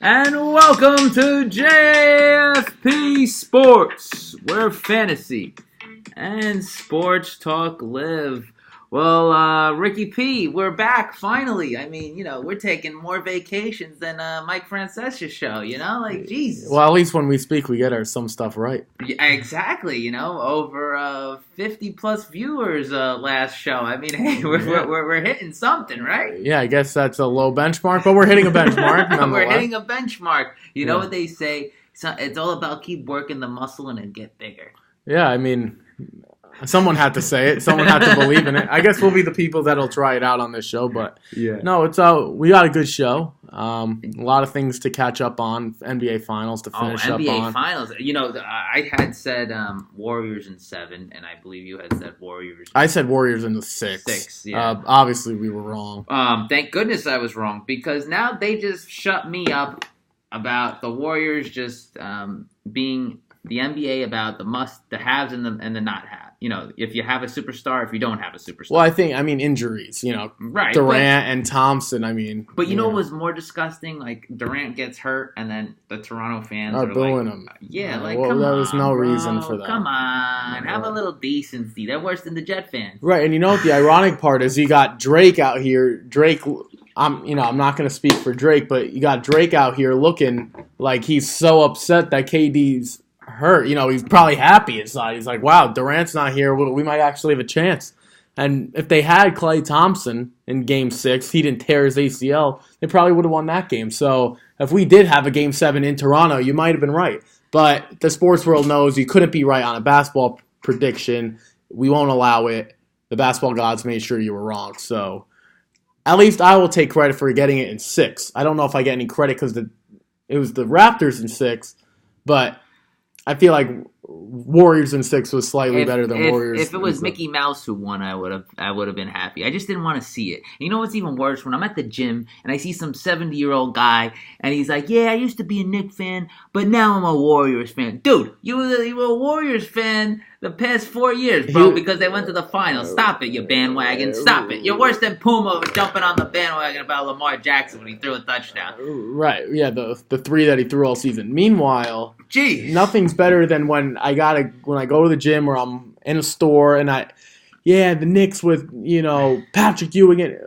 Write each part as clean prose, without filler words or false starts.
And welcome to JFPSports, where fantasy and sports talk live. Well, Ricky P, we're back finally. I mean, we're taking more vacations than Mike Francesa's show, Jesus. Well, at least when we speak, we get some stuff right. Yeah, exactly, over 50 plus viewers last show. I mean, hey, we're hitting something, right? Yeah, I guess that's a low benchmark, but we're hitting a benchmark. We're hitting a benchmark. You know what they say? It's all about keep working the muscle and it get bigger. Yeah, I mean, someone had to say it. Someone had to believe in it. I guess we'll be the people that'll try it out on this show, but no, we got a good show. A lot of things to catch up on. NBA Finals to finish up on. NBA Finals. I had said Warriors in 7, and I believe you had said Warriors. I said Warriors in the 6. 6, yeah. Obviously, we were wrong. Thank goodness I was wrong, because now they just shut me up about the Warriors just being the NBA about the haves and the not have. If you have a superstar, if you don't have a superstar. Well, injuries, right, Durant and Thompson, But what was more disgusting? Like, Durant gets hurt, and then the Toronto fans are booing him. Yeah, come on, there was no reason for that. Come on, have a little decency. They're worse than the Jet fans. Right, and you know what the ironic part is? You got Drake out here. Drake, I'm not going to speak for Drake, but you got Drake out here looking like he's so upset that KD's hurt. He's probably happy inside. He's like, wow, Durant's not here. We might actually have a chance. And if they had Klay Thompson in Game 6, he didn't tear his ACL, they probably would have won that game. So if we did have a Game 7 in Toronto, you might have been right. But the sports world knows you couldn't be right on a basketball prediction. We won't allow it. The basketball gods made sure you were wrong. So at least I will take credit for getting it in 6. I don't know if I get any credit because it was the Raptors in 6, but I feel like Warriors in 6 was slightly better than Warriors. If it was Mickey Mouse who won, I would have been happy. I just didn't want to see it. And you know what's even worse? When I'm at the gym and I see some 70-year-old guy and he's like, "Yeah, I used to be a Knicks fan, but now I'm a Warriors fan." Dude, you were a Warriors fan the past 4 years, bro, because they went to the finals. Stop it, you bandwagon. Stop it. You're worse than Puma jumping on the bandwagon about Lamar Jackson when he threw a touchdown. Right, yeah, the 3 that he threw all season. Meanwhile, nothing's better than when I go to the gym or I'm in a store and the Knicks with, Patrick Ewing.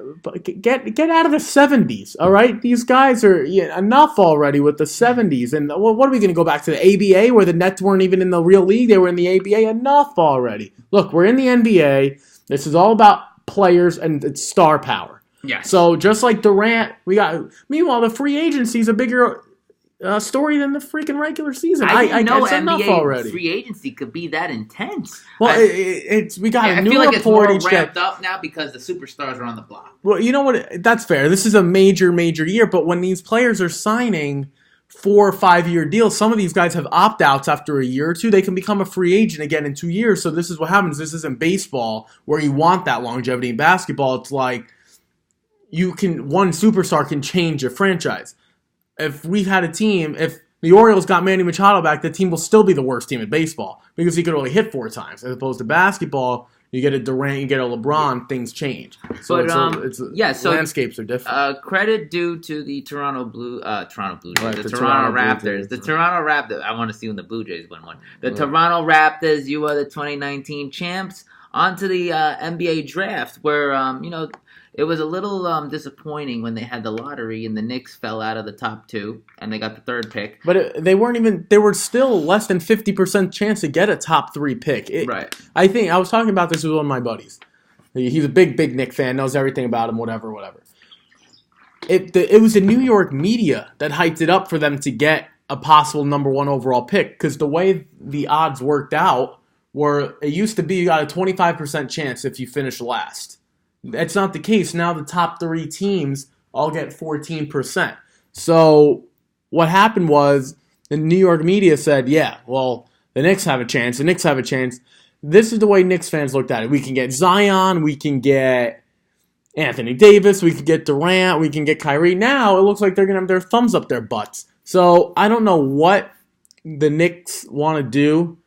Get out of the 70s, all right? These guys are enough already with the 70s. And what are we going to go back to the ABA where the Nets weren't even in the real league? They were in the ABA. Enough already. Look, we're in the NBA. This is all about players and it's star power. Yeah. So just like Durant, meanwhile, the free agency is a bigger story than the freaking regular season. I know it's enough NBA already. Free agency could be that intense. Well, we got a new report. I feel like it's more ramped day. Up now because the superstars are on the block. Well, you know what? That's fair. This is a major year. But when these players are signing 4 or 5 year deals, some of these guys have opt-outs after a year or two. They can become a free agent again in 2 years. So this is what happens. This isn't baseball where you want that longevity. In basketball, it's like one superstar can change a franchise. If we've had a team, if the Orioles got Manny Machado back, the team will still be the worst team in baseball because he could only hit 4 times. As opposed to basketball, you get a Durant, you get a LeBron, things change. So landscapes are different. Credit due to the Toronto Blue Jays, the Toronto Raptors. The Toronto Raptors. I want to see when the Blue Jays win one. The Toronto Raptors, you are the 2019 champs. On to the NBA draft where, it was a little disappointing when they had the lottery and the Knicks fell out of the top 2 and they got the 3rd pick. But they were still less than 50% chance to get a top 3 pick. Right. I was talking about this with one of my buddies. He's a big Knicks fan, knows everything about him, whatever. It was the New York media that hyped it up for them to get a possible number 1 overall pick because the way the odds worked out were it used to be you got a 25% chance if you finish last. That's not the case. Now the top 3 teams all get 14%. So what happened was the New York media said, yeah, well, the Knicks have a chance. This is the way Knicks fans looked at it. We can get Zion. We can get Anthony Davis. We can get Durant. We can get Kyrie. Now it looks like they're going to have their thumbs up their butts. So I don't know what the Knicks want to do.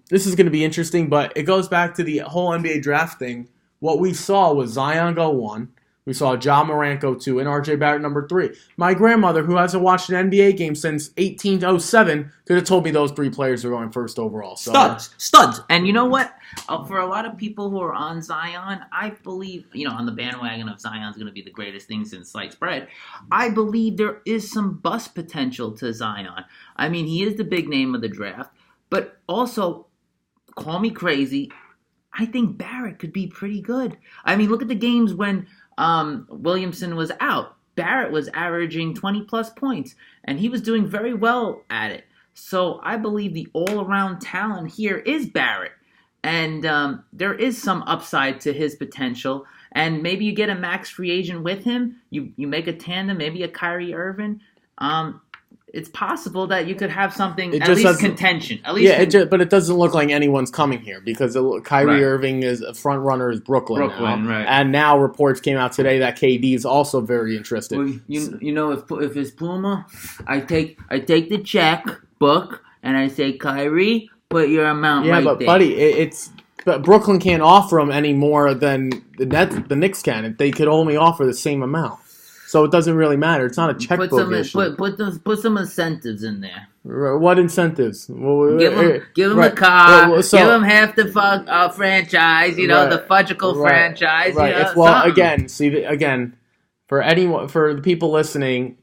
This is going to be interesting, but it goes back to the whole NBA draft thing. What we saw was Zion go 1. We saw John Moranko 2 and RJ Barrett number 3. My grandmother, who hasn't watched an NBA game since 1807, could have told me those 3 players are going first overall. So. Studs. And you know what? For a lot of people who are on Zion, I believe, on the bandwagon of Zion's going to be the greatest thing since sliced bread, I believe there is some bust potential to Zion. I mean, he is the big name of the draft, but also, call me crazy, I think Barrett could be pretty good. I mean, look at the games when Williamson was out. Barrett was averaging 20-plus points, and he was doing very well at it. So I believe the all-around talent here is Barrett. And there is some upside to his potential. And maybe you get a max free agent with him. You make a tandem, maybe a Kyrie Irving. It's possible that you could have something, at least contention. But it doesn't look like anyone's coming here because Kyrie Irving is a front runner is Brooklyn now. Right. And now reports came out today that KD is also very interested. Well, if it's Puma, I take the checkbook and I say, Kyrie, put your amount right there. Yeah, but buddy, but Brooklyn can't offer him any more than the Knicks can. They could only offer the same amount. So it doesn't really matter. It's not a checkbook issue. Put some incentives in there. What incentives? Give him a car. Give him half the franchise. The fudgical franchise. Right. Again, for the people listening,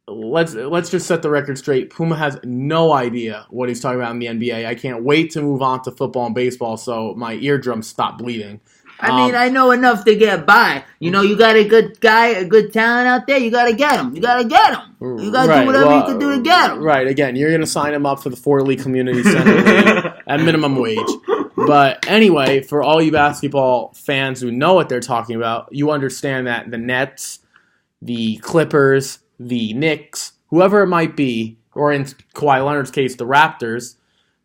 let's just set the record straight. Puma has no idea what he's talking about in the NBA. I can't wait to move on to football and baseball so my eardrums stop bleeding. I know enough to get by. You got a good guy, a good talent out there. You got to get him. You got to do whatever you can do to get him. Right. Again, you're going to sign him up for the Fort Lee Community Center League at minimum wage. But anyway, for all you basketball fans who know what they're talking about, you understand that the Nets, the Clippers, the Knicks, whoever it might be, or in Kawhi Leonard's case, the Raptors,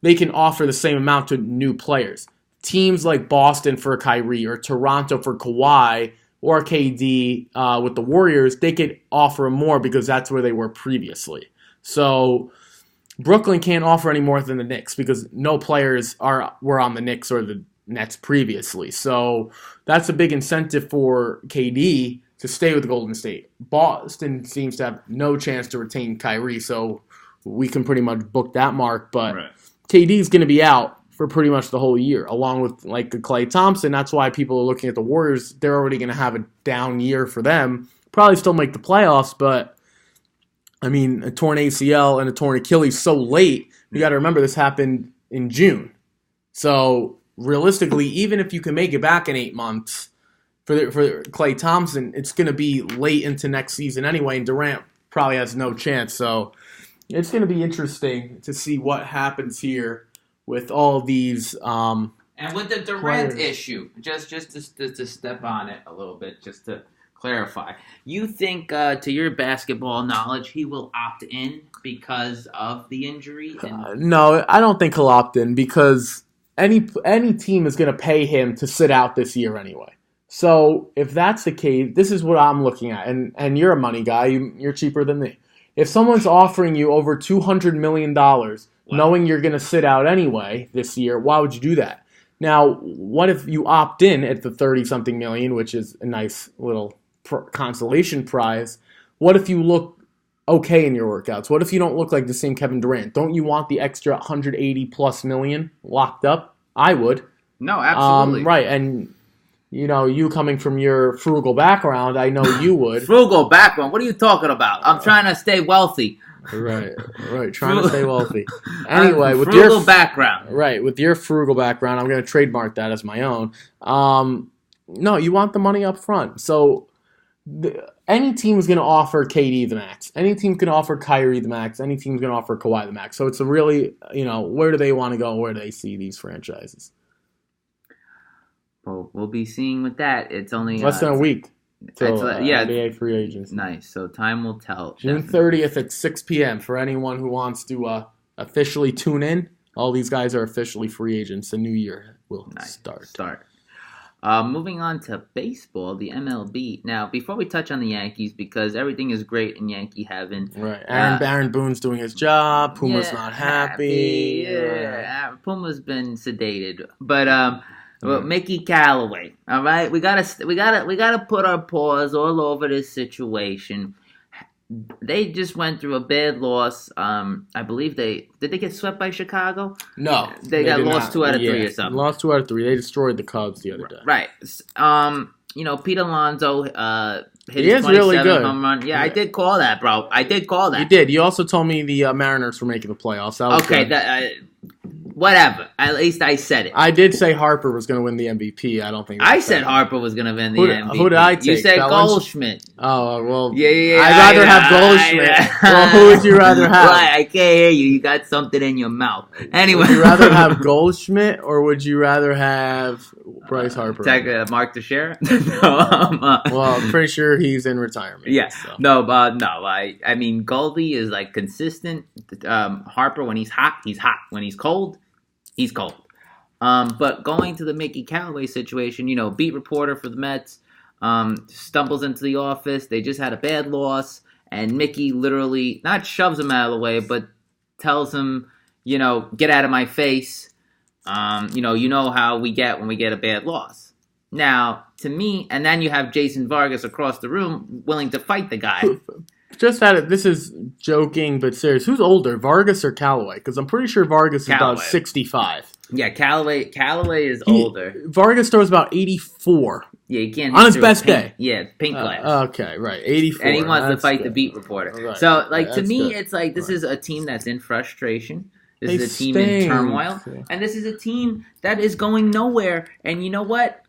they can offer the same amount to new players. Teams like Boston for Kyrie or Toronto for Kawhi or KD with the Warriors, they could offer more because that's where they were previously. So Brooklyn can't offer any more than the Knicks because no players were on the Knicks or the Nets previously. So that's a big incentive for KD to stay with Golden State. Boston seems to have no chance to retain Kyrie, so we can pretty much book that mark. But KD's going to be out for pretty much the whole year, along with like Klay Thompson. That's why people are looking at the Warriors. They're already going to have a down year for them. Probably still make the playoffs, but I mean, a torn ACL and a torn Achilles so late. You got to remember this happened in June. So realistically, even if you can make it back in 8 months for Klay Thompson, it's going to be late into next season anyway, and Durant probably has no chance. So it's going to be interesting to see what happens here with all these and with the Durant players. issue, just to step on it a little bit, just to clarify, you think, to your basketball knowledge, he will opt in because of the injury? No, I don't think he'll opt in because any team is going to pay him to sit out this year anyway. So if that's the case, this is what I'm looking at, and you're a money guy, you're cheaper than me. If someone's offering you over $200 million, knowing you're going to sit out anyway this year, why would you do that? Now, what if you opt in at the 30-something million, which is a nice little consolation prize? What if you look okay in your workouts? What if you don't look like the same Kevin Durant? Don't you want the extra 180-plus million locked up? I would. No, absolutely. Right, and you coming from your frugal background, I know you would. Frugal background? What are you talking about? I'm trying to stay wealthy. Right. Trying to stay wealthy. Anyway, with frugal background. Right, with your frugal background, I'm going to trademark that as my own. No, you want the money up front. So any team is going to offer KD the max. Any team can offer Kyrie the max. Any team's going to offer Kawhi the max. So it's a really, where do they want to go? Where do they see these franchises? Well, we'll be seeing with that. It's only less than a week. Yeah, NBA free agents. Nice. So time will tell. June 30th at 6 p.m. for anyone who wants to officially tune in. All these guys are officially free agents. The new year will start. Moving on to baseball, the MLB. Now, before we touch on the Yankees, because everything is great in Yankee heaven. Right. Aaron Boone's doing his job. Puma's not happy. Yeah. Puma's been sedated. But Mickey Callaway. All right, we gotta put our paws all over this situation. They just went through a bad loss. I believe did they get swept by Chicago? No, they got lost 2 out of 3 or something. Lost 2 out of 3. They destroyed the Cubs the other day. Right. Pete Alonso hit his 27 really good. home run. Yeah, I did call that, bro. I did call that. You did. You also told me the Mariners were making the playoffs. That was okay. Whatever. At least I said it. I did say Harper was going to win the MVP. I don't think I said Harper was going to win the MVP. Who did I take? You said Goldschmidt. Oh, well. Yeah. I'd rather have Goldschmidt. Well, who would you rather have? Right, I can't hear you. You got something in your mouth. Anyway. Would you rather have Goldschmidt or would you rather have Bryce Harper? Mark Teixeira? Well, I'm pretty sure he's in retirement. Yeah. So. No. I mean, Goldie is like consistent. Harper, when he's hot, he's hot. When he's cold, he's cold. But going to the Mickey Callaway situation, beat reporter for the Mets stumbles into the office. They just had a bad loss, and Mickey literally not shoves him out of the way, but tells him, get out of my face. You know how we get when we get a bad loss. Now, to me, and then you have Jason Vargas across the room willing to fight the guy. This is joking, but serious. Who's older, Vargas or Callaway? Because I'm pretty sure Vargas is about 65. Yeah, Callaway is older. Vargas throws about 84. Yeah, he can't. On his best day. Yeah, pink glass. Okay, right, 84. And he wants to fight the beat reporter. Right, so, to me, good. It's like this is a team that's in frustration. This is a team in turmoil. And this is a team that is going nowhere. And you know what?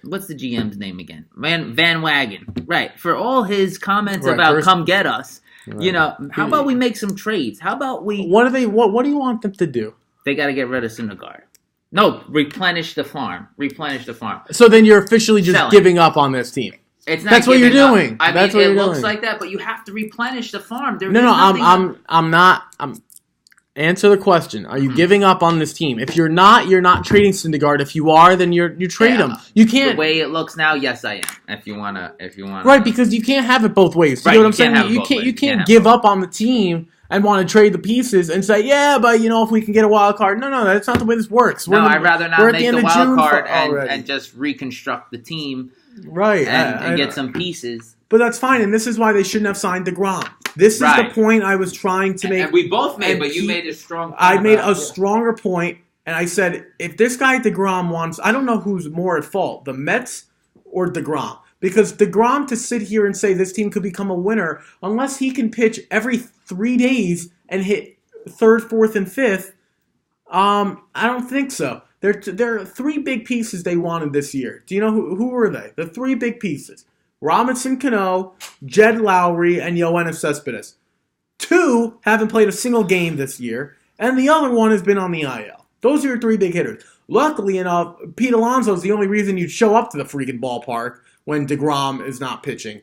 What's the GM's name again? Van Wagen. Right. For all his comments about come get us, how about we make some trades? How about we... What do you want them to do? They got to get rid of Syndergaard. No, replenish the farm. So then you're officially just giving up on this team. It's not. That's what you're doing. That's what you're doing. It looks like that, but you have to replenish the farm. I'm not. Answer the question. Are you giving up on this team? If you're not trading Syndergaard. If you are, then you trade him. You can't. The way it looks now, yes, I am. If you wanna. Right, because you can't have it both ways. You know what I'm saying? You can't give up on the team and want to trade the pieces and say, yeah, but if we can get a wild card. No, that's not the way this works. I'd rather not make the wild card and just reconstruct the team. Right. And get some pieces. But that's fine, and this is why they shouldn't have signed DeGrom. This is the point I was trying to make. And we both made, but you made a strong point. I made a stronger point, and I said, if this guy DeGrom wants, I don't know who's more at fault, the Mets or DeGrom. Because DeGrom to sit here and say this team could become a winner, unless he can pitch every 3 days and hit third, fourth, and fifth, I don't think so. There are 3 big pieces they wanted this year. Do you know who were they? The 3 big pieces. Robinson Cano, Jed Lowry, and Yoenis Cespedes. 2 haven't played a single game this year, and the other one has been on the IL. Those are your 3 big hitters. Luckily enough, Pete Alonso is the only reason you'd show up to the freaking ballpark when DeGrom is not pitching.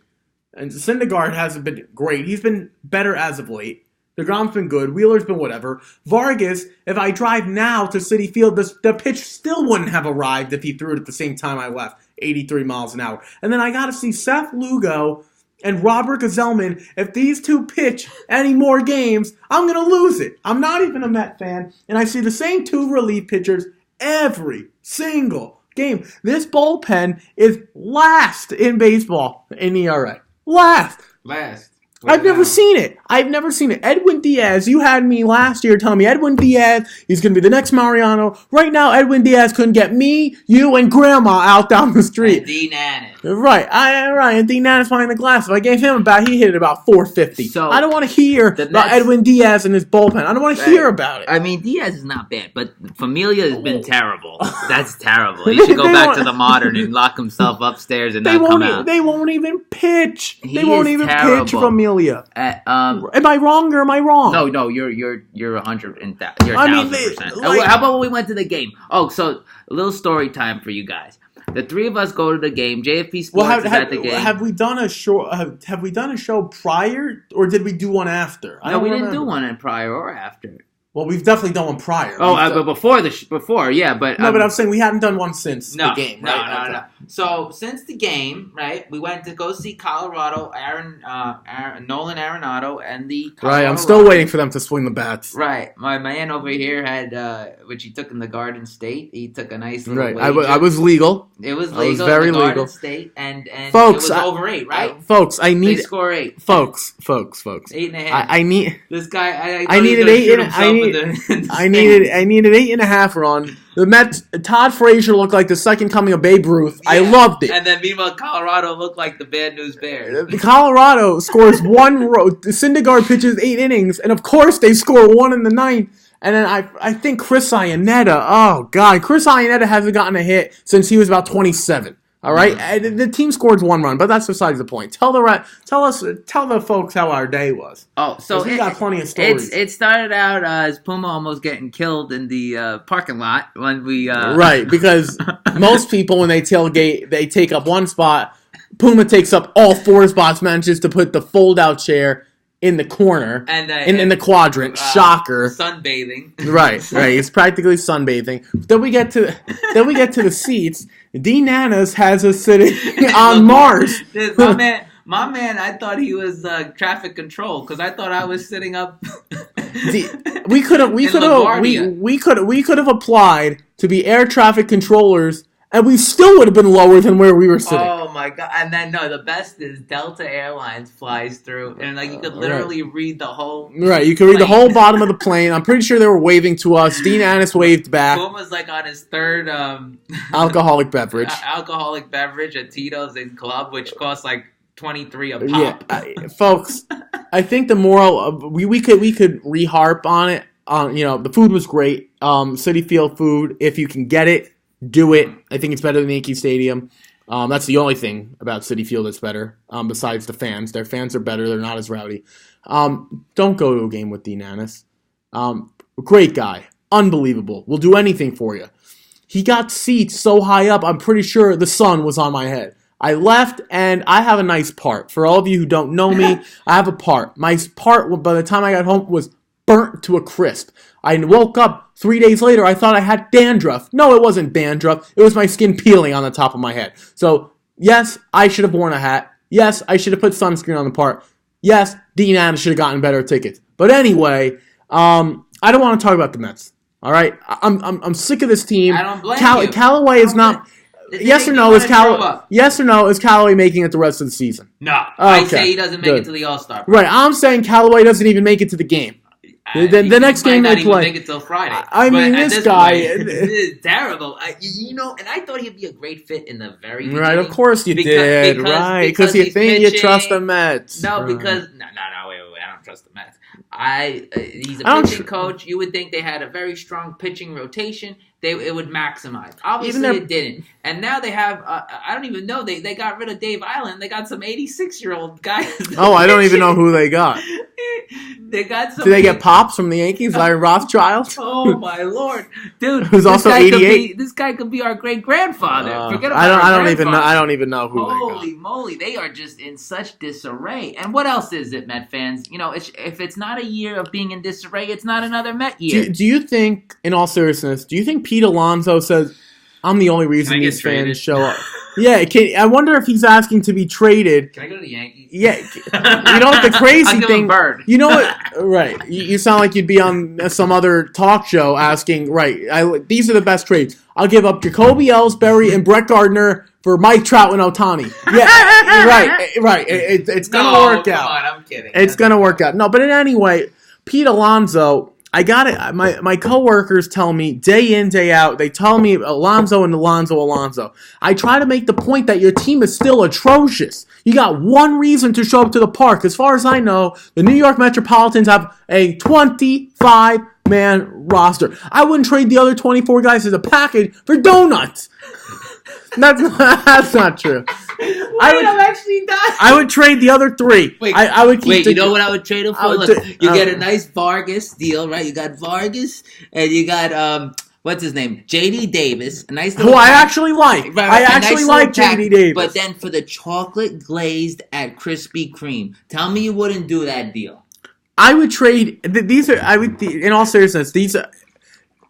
And Syndergaard hasn't been great. He's been better as of late. DeGrom's been good. Wheeler's been whatever. Vargas, if I drive now to Citi Field, the pitch still wouldn't have arrived if he threw it at the same time I left. 83 miles an hour. And then I got to see Seth Lugo and Robert Gazelman. If these 2 pitch any more games, I'm going to lose it. I'm not even a Met fan. And I see the same 2 relief pitchers every single game. This bullpen is last in baseball in ERA. Last. I've never seen it. Edwin Diaz, you had me last year telling me Edwin Diaz, he's going to be the next Mariano. Right now, Edwin Diaz couldn't get me, you, and Grandma out down the street. And Dean Annis. Right. And Dean Annis behind the glass. If I gave him a bat, he hit it about 450. So I don't want to hear about Edwin Diaz and his bullpen. I don't want to hear about it. I mean, Diaz is not bad, but Familia has been terrible. That's terrible. He should go back to the Modern and lock himself upstairs and not come out. They won't even pitch. They won't even pitch Familia. Am I wrong or am I wrong? No, you're 100%. How about when we went to the game? Oh, so a little story time for you guys. The 3 of us go to the game. JFP Sports is at the game. Have we done a show? Have we done a show prior, or did we do one after? No, we didn't do one prior or after. Well, we've definitely done one prior. But before, yeah, but no, but I'm saying we haven't done one since the game, right? No. So since the game, right, we went to go see Colorado, Nolan Arenado, and the Colorado right. I'm still waiting for them to swing the bats. Right, my man over here had which he took in the Garden State. He took a nice little right. I was legal. It was legal. I was very in the Garden legal. State, and folks, it was over 8, right? Folks, I need they score 8. Folks. 8.5. I need this guy. I needed 8. I needed 8.5 run. The Mets. Todd Frazier looked like the second coming of Babe Ruth. Yeah. I loved it. And then meanwhile, Colorado looked like the Bad News Bears. Colorado scores 1 row. Syndergaard pitches 8 innings, and of course they score 1 in the 9th. And then I think Chris Iannetta. Oh God, Chris Iannetta hasn't gotten a hit since he was about 27. All right, the team scored 1 run, but that's besides the point. Tell the folks how our day was. Oh, so we got plenty of stories. It started out as Puma almost getting killed in the parking lot when we right, because most people when they tailgate they take up 1 spot. Puma takes up all 4 spots, manages to put the fold-out chair in the corner and in the quadrant. Shocker. Sunbathing. Right. It's practically sunbathing. Then we get to the seats. D Nanas has us sitting on Mars. Dude, my man, I thought he was traffic control because I thought I was sitting up. we could have applied to be air traffic controllers. And we still would have been lower than where we were sitting. Oh my God! And then the best is Delta Airlines flies through, and you could literally read the whole. Right, you could read the whole bottom of the plane. I'm pretty sure they were waving to us. Dean Annis waved back. Puma's on his 3rd alcoholic beverage. Alcoholic beverage at Tito's in Club, which costs $23 a pop. Yeah, folks, I think the moral we could reharp on it. The food was great. Citi Field food, if you can get it. Do it. I think it's better than Yankee Stadium. That's the only thing about Citi Field that's better, besides the fans. Their fans are better. They're not as rowdy. Don't go to a game with Dean Annis. Great guy. Unbelievable. Will do anything for you. He got seats so high up, I'm pretty sure the sun was on my head. I left, and I have a nice part. For all of you who don't know me, I have a part. My part, by the time I got home, was burnt to a crisp. I woke up 3 days later, I thought I had dandruff. No, it wasn't dandruff. It was my skin peeling on the top of my head. So, yes, I should have worn a hat. Yes, I should have put sunscreen on the part. Yes, Dean Adams should have gotten better tickets. But anyway, I don't want to talk about the Mets. All right? I'm sick of this team. I don't blame you. Callaway is not... Yes or no, is Callaway making it the rest of the season? No. I say he doesn't make it to the All-Star break. Right, I'm saying Callaway doesn't even make it to the game. The next game they play. Make it till Friday. I mean, this guy is terrible. And I thought he'd be a great fit in the very beginning. Right, of course you did. Because you think you trust the Mets. No, because wait, I don't trust the Mets. He's a pitching coach. You would think they had a very strong pitching rotation. It would maximize. Obviously, it didn't. And now they have, I don't even know, they got rid of Dave Island. They got some 86-year-old guy. Oh, I don't even know who they got. They got some. Did they get Pops from the Yankees, Larry Rothschild? Oh, my Lord. Dude, who's also 88. This guy could be our great-grandfather. Forget about I don't even know who they got. Holy moly, they are just in such disarray. And what else is it, Met fans? If it's not a year of being in disarray, it's not another Met year. Do you think, in all seriousness, Pete Alonso says, I'm the only reason these fans show up? Yeah, I wonder if he's asking to be traded. Can I go to the Yankees? Yeah. You know what the crazy thing... Bird. You know what... Right. You sound like you'd be on some other talk show asking, right, these are the best trades. I'll give up Jacoby Ellsbury and Brett Gardner for Mike Trout and Ohtani. Yeah, right. It's going to work out. On, I'm kidding. It's going to work out. No, but anyway, Pete Alonso... I got it. My coworkers tell me day in, day out. They tell me Alonso. I try to make the point that your team is still atrocious. You got one reason to show up to the park. As far as I know, the New York Metropolitans have a 25-man roster. I wouldn't trade the other 24 guys as a package for donuts. That's not true. I would trade the other 3. I would keep. You know what I would trade them for? Look, you get a nice Vargas deal, right? You got Vargas, and you got what's his name, J.D. Davis, a nice little. Who I actually like. I actually like J.D. Davis. But then for the chocolate glazed at Krispy Kreme, tell me you wouldn't do that deal. I would trade. These are. I would. In all seriousness, these are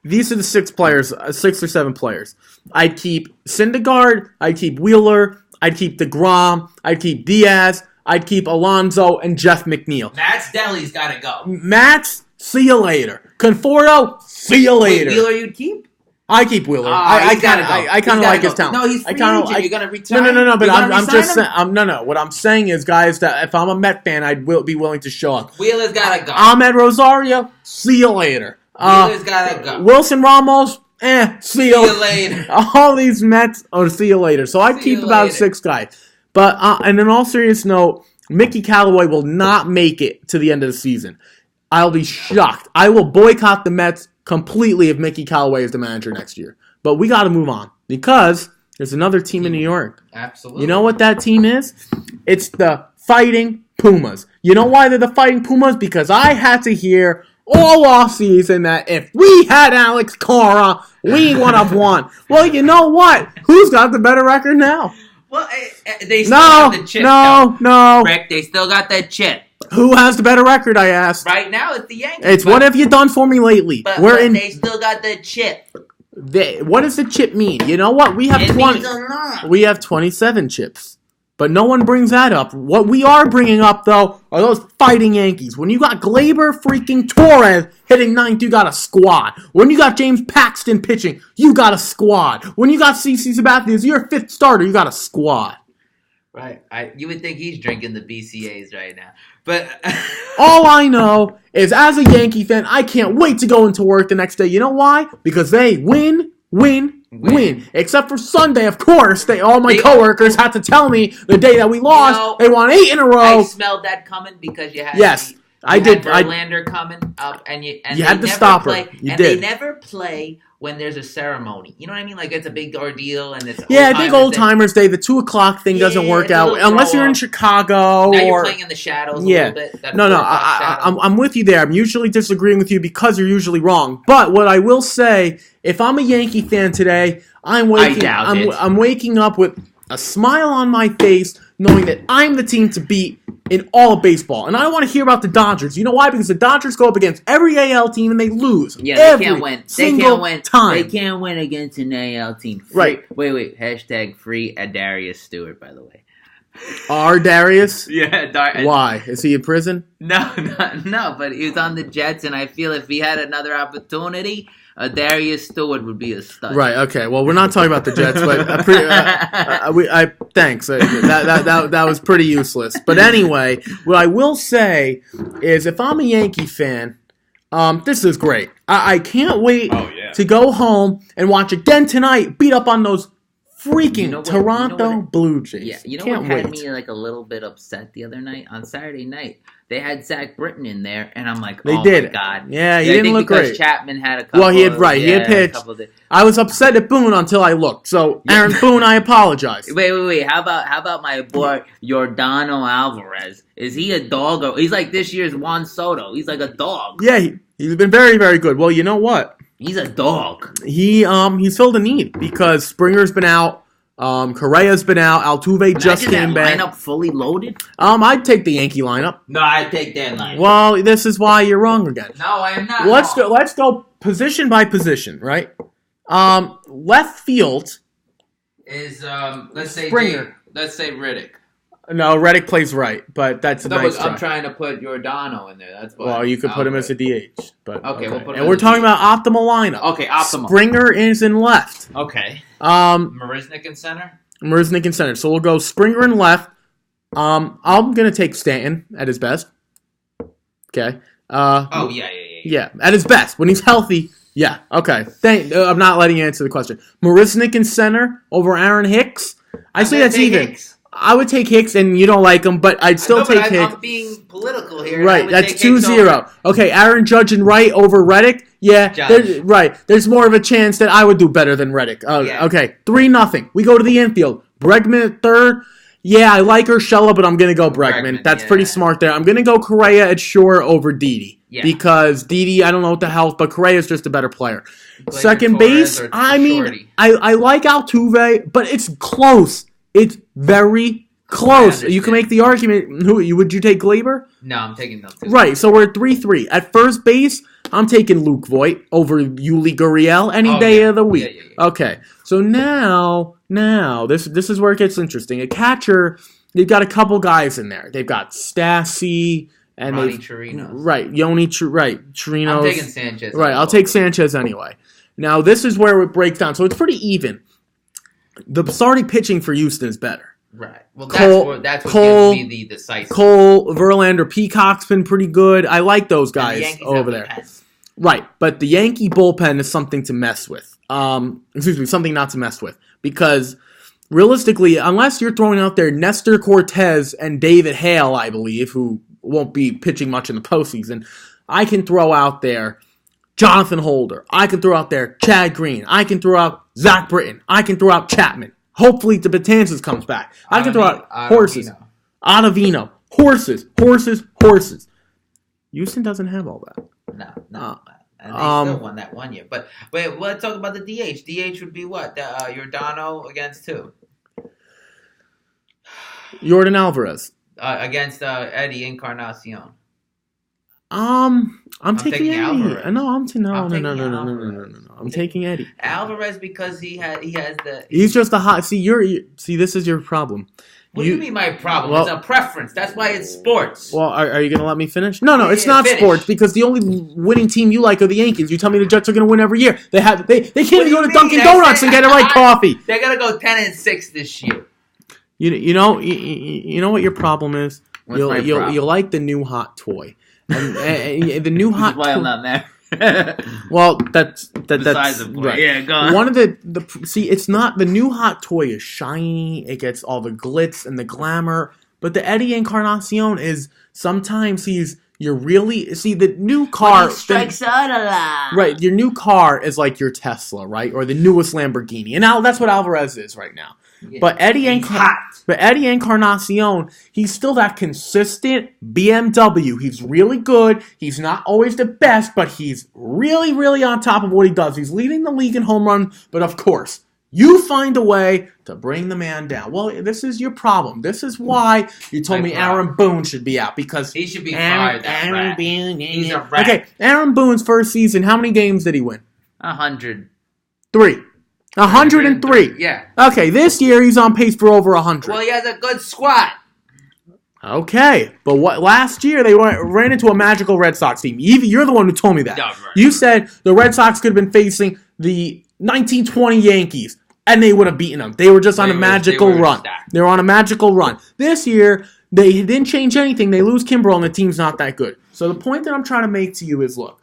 the 6 players, 6 or 7 players. I'd keep Syndergaard. I'd keep Wheeler. I'd keep DeGrom. I'd keep Diaz. I'd keep Alonso and Jeff McNeil. Matt's Deli's got to go. Matt's, see you later. Conforto, see you later. Wheeler you'd keep? I keep Wheeler. I kind of like his talent. No, he's free agent. You're gonna retire. No. But I'm just saying. No. What I'm saying is, guys, that if I'm a Met fan, I'd be willing to show up. Wheeler's gotta go. Ahmed Rosario, see you later. Wheeler's gotta go. Wilson Ramos, see you later. All these Mets, see you later. So I'd keep about 6 guys. But and in all serious note, Mickey Callaway will not make it to the end of the season. I'll be shocked. I will boycott the Mets completely if Mickey Callaway is the manager next year. But we got to move on because there's another team in New York. Absolutely. You know what that team is? It's the Fighting Pumas. You know why they're the Fighting Pumas? Because I had to hear all offseason that if we had Alex Cora, we would have won. Well, you know what? Who's got the better record now? Well, they still have the chip. No. Rick, they still got that chip. Who has the better record, I asked? Right now, it's the Yankees. It's what have you done for me lately? But they still got the chip. What does the chip mean? You know what? We have 27 chips. But no one brings that up. What we are bringing up, though, are those fighting Yankees. When you got Gleyber freaking Torres hitting ninth, you got a squad. When you got James Paxton pitching, you got a squad. When you got CeCe Sabathia, you're a 5th starter, you got a squad. Right. You would think he's drinking the BCAs right now. But all I know is as a Yankee fan, I can't wait to go into work the next day. You know why? Because they win. Except for Sunday, of course. All my coworkers had to tell me the day that we lost, they won 8 in a row. I smelled that coming because you had I did. Verlander coming up, and you had to stop her. You did. They never play when there's a ceremony. You know what I mean? Like it's a big ordeal, and it's I think Old Timers Day, the 2:00 thing doesn't work out unless you're in Chicago. Now you're playing in the shadows. A little bit. I'm with you there. I'm usually disagreeing with you because you're usually wrong. But what I will say, if I'm a Yankee fan today, I'm waking up with a smile on my face, knowing that I'm the team to beat in all of baseball. And I don't want to hear about the Dodgers. You know why? Because the Dodgers go up against every AL team and they lose. Yeah, they can't win. Time. They can't win against an AL team. Right. Wait. # free Darius Stewart, by the way. Darius? Yeah. Why? Is he in prison? No, but he was on the Jets, and I feel if he had another opportunity, Darius Stewart would be a stud. Right. Okay. Well, we're not talking about the Jets, but thanks. That was pretty useless. But anyway, what I will say is, if I'm a Yankee fan, this is great. I can't wait to go home and watch again tonight. Beat up on those freaking Toronto Blue Jays. Yeah. You know what had me like a little bit upset the other night on Saturday night? They had Zach Britton in there, and I'm like, my God. Yeah, he didn't look great. Chapman had a couple. Well, he had pitched. I was upset at Boone until I looked. So, Aaron Boone, I apologize. Wait. How about my boy Yordan Alvarez? Is he a dog? Or he's like this year's Juan Soto. He's like a dog. Yeah, he's been very, very good. Well, you know what? He's a dog. He's filled a need because Springer's been out. Correa's been out. Altuve just came back. Lineup fully loaded? I'd take the Yankee lineup. No, I'd take that lineup. Well, this is why you're wrong again. No, I am not. Let's go position by position, right? Left field is let's say Springer. Let's say Riddick. No, Riddick plays right, but that's a nice try. I'm trying to put Giordano in there. That's why. Well, you could put him as a DH, but okay. We'll put him and we're talking about optimal lineup. Okay, optimal. Springer is in left. Okay. Marisnick in center. So we'll go Springer in left. I'm gonna take Stanton at his best. Okay. Yeah, at his best when he's healthy. Yeah. Okay. I'm not letting you answer the question. Marisnick in center over Aaron Hicks. I say that's even. Hicks. I would take Hicks, and you don't like him, but I'd still take Hicks. I'm being political here. Right, that's 2-0. Okay, Aaron Judge and Wright over Reddick. Yeah, there's more of a chance that I would do better than Reddick. Okay, 3-0. We go to the infield. Bregman at third. Yeah, I like Urshela, but I'm going to go Bregman. That's pretty smart there. I'm going to go Correa at short over Didi. Yeah. Because Didi, I don't know what the health, but Correa is just a better player. Second base, I like Altuve, but it's close. It's very close. You can make the argument. Would you take Gleyber? No, I'm taking them too. Right, so we're at 3-3. At first base, I'm taking Luke Voigt over Yuli Gurriel any day of the week. Yeah. Okay, so now this is where it gets interesting. A catcher, they've got a couple guys in there. They've got Stassi and Ronnie Chirinos. Right, Chirinos. I'm taking Sanchez. Right, I'll take Sanchez anyway. Now this is where it breaks down. So it's pretty even. The starting pitching for Houston is better. Right. Well, that's what Cole, gives me the decisive. Cole, Verlander, Peacock's been pretty good. I like those guys over there. Right, but the Yankee bullpen is something to mess with. Something not to mess with. Because realistically, unless you're throwing out there Nestor Cortez and David Hale, I believe, who won't be pitching much in the postseason, I can throw out there Jonathan Holder. I can throw out there Chad Green. I can throw out Zach Britton. I can throw out Chapman. Hopefully, the Betances comes back. I can throw out horses. Ottavino. Horses. Houston doesn't have all that. No. And they still won that 1 year. But wait, let's talk about the DH. DH would be what? Giordano against who? Jordan Alvarez. Against Eddie Encarnacion. I'm taking Eddie. Alvarez. I'm taking Eddie. Alvarez because he has the. He's just a hot. See, this is your problem. What do you mean my problem? Well, it's a preference. That's why it's sports. Well, are you going to let me finish? No, it's not sports because the only winning team you like are the Yankees. You tell me the Jets are going to win every year. They can't even go to Dunkin' Donuts and get it right coffee. They're going to go 10-6 this year. You know what your problem is? You'll like the new hot toy. And the new hot toy. Why I'm not there. Well, that's besides the point. Right. Yeah, go on. One of it's not the new hot toy is shiny. It gets all the glitz and the glamour. But the Eddie Encarnacion is sometimes the new car when he strikes out a lot. Right, your new car is like your Tesla, right, or the newest Lamborghini, and now that's what Alvarez is right now. Yeah, but Eddie Encarnacion, he's still that consistent BMW. He's really good. He's not always the best, but he's really, really on top of what he does. He's leading the league in home runs, but of course, you find a way to bring the man down. Well, this is your problem. This is why you told me Aaron Boone should be out, because he should be fired. Aaron Boone, he's a rat. Okay, Aaron Boone's first season, how many games did he win? 103. 103. Yeah. Okay, this year he's on pace for over 100. Well, he has a good squad. Okay, but last year they ran into a magical Red Sox team. You're the one who told me that. Right. You said the Red Sox could have been facing the 1920 Yankees, and they would have beaten them. They were just on a magical run. They were on a magical run. This year, they didn't change anything. They lose Kimbrel, and the team's not that good. So the point that I'm trying to make to you is, look,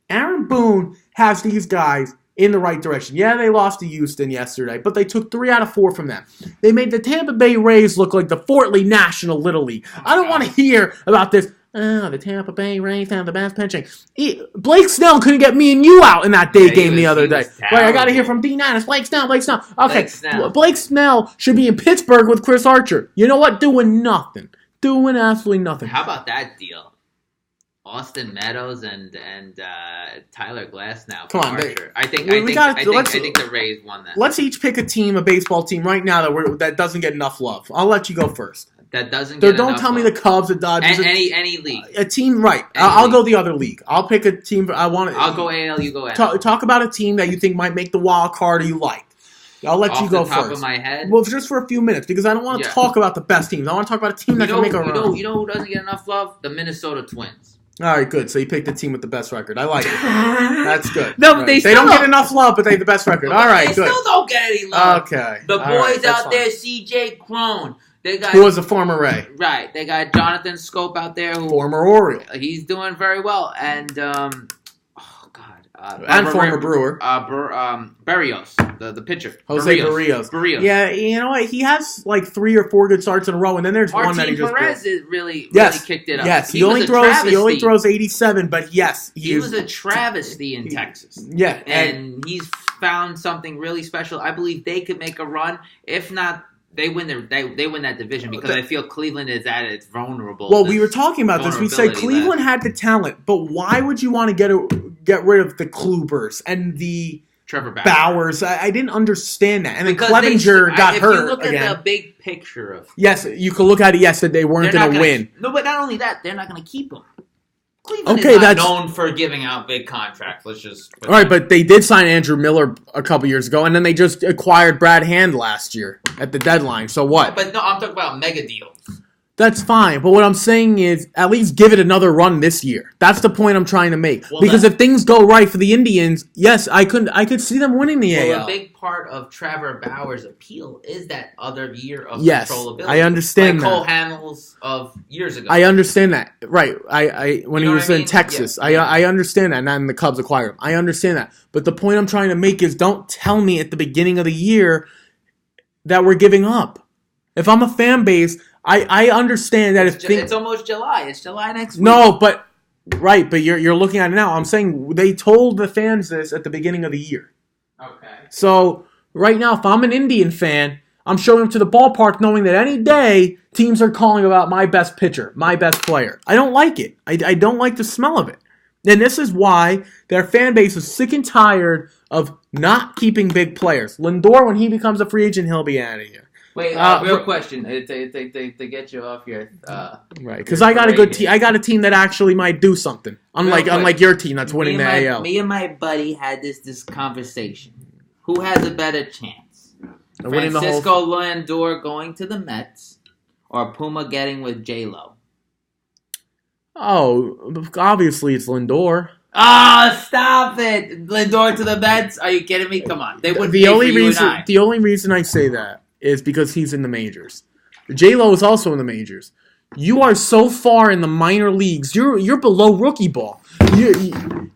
Aaron Boone has these guys in the right direction. Yeah, they lost to Houston yesterday, but they took 3 out of 4 from them. They made the Tampa Bay Rays look like the Fort Lee National Little League. I don't want to hear about this. The Tampa Bay Rays have the best pitching. Blake Snell couldn't get me and you out in that day game the other day. Right, I got to hear from D9. It's Blake Snell. Okay, Blake Snell should be in Pittsburgh with Chris Archer. You know what? Doing nothing. Doing absolutely nothing. How about that deal? Austin Meadows and Tyler Glass now. Come on, I think the Rays won that. Let's each pick a baseball team right now that doesn't get enough love. I'll let you go first. That doesn't get enough love. Don't tell me the Cubs, the Dodgers. Any league. A team, right. I'll go the other league. I'll pick a team. I'll go AL, you go AL. Talk about a team that you think might make the wild card or you like. I'll let you go first. Off the top of my head? Well, just for a few minutes, because I don't want to talk about the best teams. I want to talk about a team that can make a run. You know who doesn't get enough love? The Minnesota Twins. All right, good. So you picked the team with the best record. I like it. That's good. No, right. They don't get enough love, but they have the best record. All right, they good. still don't get any love. Okay. The boys out there, CJ Cron. Who was a former Ray. Right. They got Jonathan Scope out there. Former Oriole. He's doing very well. And, and former Brewer. Barrios, the pitcher. Jose Barrios. Yeah, you know what? He has like 3 or 4 good starts in a row, and then there's one that he just Perez really kicked it up. Yes, he only throws 87, but yes. He was a travesty in Texas. Yeah. And he's found something really special. I believe they could make a run. If not, they win that division because I feel Cleveland is at its vulnerable. Well, we were talking about this. We said Cleveland had the talent, but why would you want to get rid of the Klubers and the Trevor Bowers. I didn't understand that. And then because Clevenger got hurt again. If you look at the big picture of yes, you could look at it. Yes, that they weren't going to win. No, but not only that, they're not going to keep him. Cleveland is not known for giving out big contracts. Let's just all right, but they did sign Andrew Miller a couple years ago, and then they just acquired Brad Hand last year at the deadline. So what? But no, I'm talking about mega deals. That's fine, but what I'm saying is at least give it another run this year. That's the point I'm trying to make. Well, because if things go right for the Indians, yes, I could see them winning the AL. A big part of Trevor Bauer's appeal is that other year of controllability. I understand like Cole Hamels of years ago. I understand that. Right. I when he was in Texas. Yeah. I understand that, and then the Cubs acquired him. I understand that. But the point I'm trying to make is don't tell me at the beginning of the year that we're giving up. If I'm a fan base, I understand that it's almost July. It's July next week. No, but you're looking at it now. I'm saying they told the fans this at the beginning of the year. Okay. So right now, if I'm an Indian fan, I'm showing up to the ballpark knowing that any day teams are calling about my best pitcher, my best player. I don't like it. I don't like the smell of it. And this is why their fan base is sick and tired of not keeping big players. Lindor, when he becomes a free agent, he'll be out of here. Wait, real question to get you off your right, because I got a good team. I got a team that actually might do something. Unlike your team that's winning the AL. Me and my buddy had this conversation. Who has a better chance? Francisco Lindor going to the Mets or Puma getting with J-Lo? Oh, obviously it's Lindor. Stop it! Lindor to the Mets? Are you kidding me? Come on, they would. The only reason I say that is because he's in the majors. J-Lo is also in the majors. You are so far in the minor leagues. You're below rookie ball.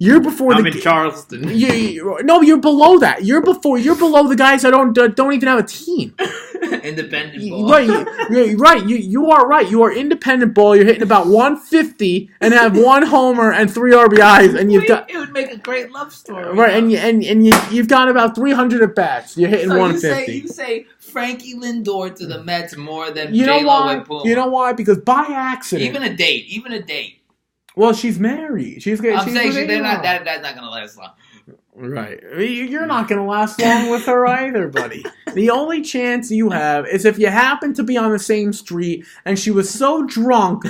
You're before I'm in Charleston. No, you're below that. You're below the guys that don't even have a team. Independent ball. Right. You are right. You are independent ball. You're hitting about 150 and have one homer and 3 RBIs, and it would make a great love story. Right, and you've got about 300 at bats. You're hitting 150. You say Frankie Lindor to the Mets more than J-Lo and Puma. You know why? Because by accident, even a date. Well, she's married. That's not going to last long. Right. You're not going to last long with her either, buddy. The only chance you have is if you happen to be on the same street and she was so drunk,